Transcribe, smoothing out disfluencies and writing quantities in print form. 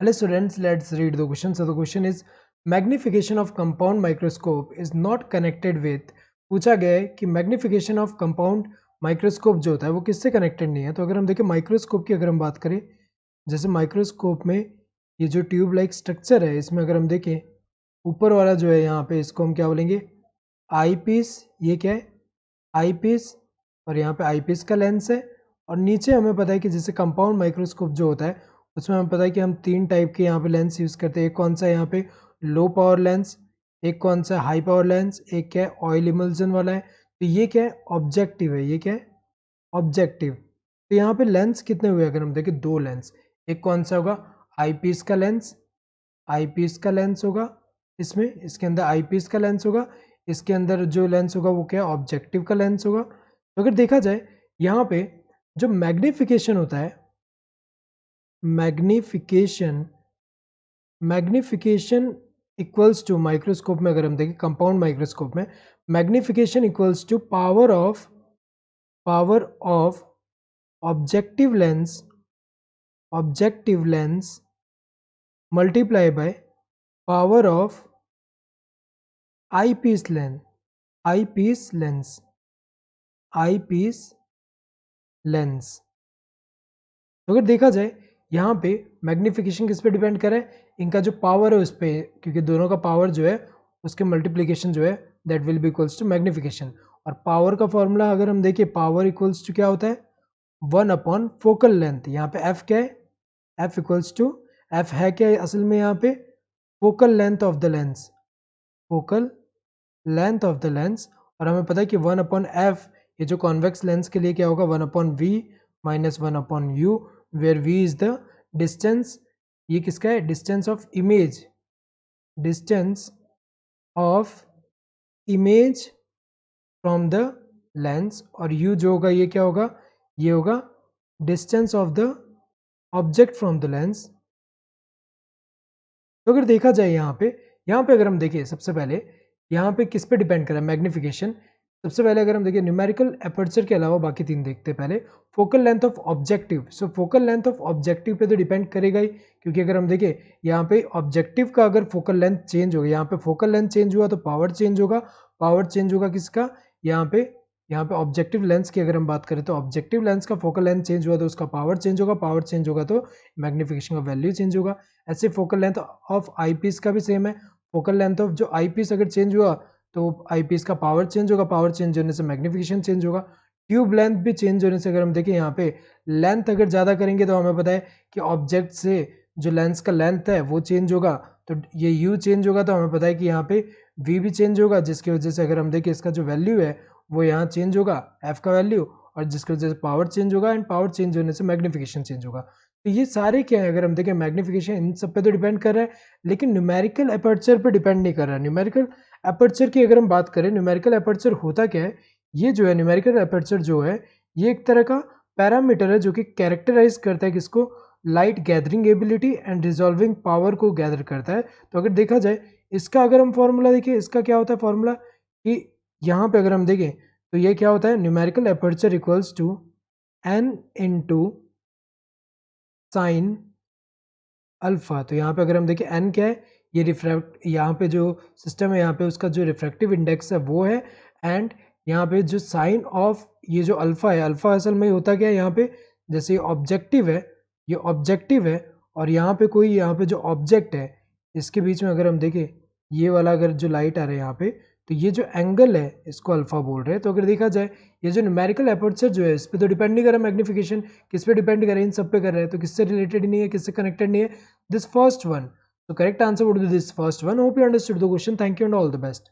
Hello students, let's read the question. So the question is magnification of compound microscope is not connected with. पूछा गया है कि magnification of compound microscope जो होता है वो किससे कनेक्टेड नहीं है। तो अगर हम देखें माइक्रोस्कोप की अगर हम बात करें, जैसे माइक्रोस्कोप में ये जो ट्यूब लाइक स्ट्रक्चर है इसमें अगर हम देखें ऊपर वाला जो है यहाँ पे इसको हम क्या बोलेंगे आई पीस। ये क्या है आई पीस, और यहाँ पे आई पीस का लेंस है। और नीचे हमें पता है कि जैसे कंपाउंड माइक्रोस्कोप जो होता है उसमें हमें पता है कि हम 3 टाइप के यहाँ पे लेंस यूज़ करते हैं। एक कौन सा है यहाँ पे लो पावर लेंस, एक कौन सा हाई पावर लेंस, एक क्या है ऑयल इमल्जन वाला है। तो ये क्या है ऑब्जेक्टिव है, ये क्या है ऑब्जेक्टिव। तो यहाँ पे लेंस कितने हुए अगर हम देखें 2 लेंस। एक कौन सा होगा आई पीस का लेंस, आई पीस का लेंस होगा इसमें, इसके अंदर आई पीस का लेंस होगा, इसके अंदर जो लेंस होगा वो क्या है ऑब्जेक्टिव का लेंस होगा। तो अगर देखा जाए यहाँ पे जो मैग्निफिकेशन होता है, मैग्निफिकेशन इक्वल्स टू माइक्रोस्कोप में अगर हम देखें कंपाउंड माइक्रोस्कोप में magnification equals to power of objective lens multiply by power of eyepiece lens. तो अगर देखा जाए यहाँ पे मैग्निफिकेशन किस पे डिपेंड करे, इनका जो पावर है उस पर, क्योंकि दोनों का पावर जो है उसके मल्टीप्लिकेशन जो है that will be equals to magnification. और पावर का फॉर्मूला अगर हम देखें पावर इक्वल्स टू क्या होता है 1 फोकल लेंथ। यहाँ पे एफ क्या है, एफ इक्वल्स टू एफ है क्या है असल में यहाँ पे focal length of the lens, focal length of the lens. और हमें पता है कि 1/f ये जो कॉन्वेक्स लेंस के लिए क्या होगा 1/v minus 1/u, where v is the distance. ये किसका है distance of image, distance of image from the lens. और u जो होगा ये क्या होगा, ये होगा distance of the object from the lens. तो अगर देखा जाए यहाँ पे अगर हम देखें सबसे पहले यहाँ पे किस पे डिपेंड करा मैग्निफिकेशन। सबसे पहले अगर हम देखें न्यूमेरिकल एपर्चर के अलावा बाकी 3 देखते हैं। पहले focal length of objective, so focal length of objective पे तो डिपेंड करेगा ही, क्योंकि अगर हम देखें यहाँ पे ऑब्जेक्टिव का अगर फोकल लेंथ चेंज होगा, यहाँ पे फोकल लेंथ चेंज हुआ तो पावर चेंज होगा। पावर चेंज होगा किसका, यहाँ पे ऑब्जेक्टिव लेंस की अगर हम बात करें तो ऑब्जेक्टिव लेंस का फोकल लेंथ चेंज हुआ तो उसका पावर चेंज होगा, पावर चेंज होगा तो मैग्निफिकेशन का वैल्यू चेंज होगा। ऐसे focal length of eyepiece का भी सेम है, फोकल लेंथ ऑफ जो आई पीस अगर चेंज हुआ तो आई पीस का पावर चेंज होगा, पावर चेंज होने से मैग्निफिकेशन चेंज होगा। ट्यूब लेंथ भी चेंज होने से अगर हम देखें यहाँ पे लेंथ अगर ज़्यादा करेंगे तो हमें पता है कि ऑब्जेक्ट से जो लेंस का लेंथ है वो चेंज होगा, तो ये यू चेंज होगा तो हमें पता है कि यहाँ पे वी भी चेंज होगा, जिसकी वजह से अगर हम देखें इसका जो वैल्यू है वो यहाँ चेंज होगा एफ का वैल्यू, और जिसकी वजह से पावर चेंज होगा एंड पावर चेंज होने से मैग्निफिकेशन चेंज होगा। तो ये सारे क्या है अगर हम देखें मैग्निफिकेशन इन सब पे तो डिपेंड कर रहा है, लेकिन न्यूमेरिकल एपर्चर पे डिपेंड नहीं कर रहा है। न्यूमेरिकल एपर्चर की अगर हम बात करें, न्यूमेरिकल एपर्चर होता क्या है, ये जो है न्यूमेरिकल एपर्चर जो है ये एक तरह का पैरामीटर है जो कि कैरेक्टराइज करता है किसको, light gathering ability and resolving power को गैदर करता है। तो अगर देखा जाए इसका अगर हम फॉर्मूला देखें, इसका क्या होता है फॉर्मूला कि यहाँ पे अगर हम देखें तो ये क्या होता है numerical aperture equals to n into sine alpha. तो यहाँ पे अगर हम देखें n क्या है, ये रिफ्रैक्ट यहाँ पे जो सिस्टम है यहाँ पे उसका जो रिफ्रैक्टिव इंडेक्स है वो है, एंड यहाँ पे जो साइन ऑफ ये जो अल्फा है, अल्फा असल में होता क्या है यहाँ पे, जैसे ऑब्जेक्टिव है, ये ऑब्जेक्टिव है और यहाँ पे कोई यहाँ पे जो ऑब्जेक्ट है इसके बीच में अगर हम देखें ये वाला अगर जो लाइट आ रहा है यहाँ पे, तो ये जो एंगल है इसको अल्फा बोल रहे हैं। तो अगर देखा जाए ये जो न्यूमेरिकल एपर्चर जो है इस पर तो डिपेंड नहीं कर रहा मैग्निफिकेशन, किस पे डिपेंड कर रहा है इन सब पे कर रहा है, तो किससे रिलेटेड नहीं है, किससे कनेक्टेड नहीं है, this first one. So correct answer would be this first one. Hope you understood the question. Thank you and all the best.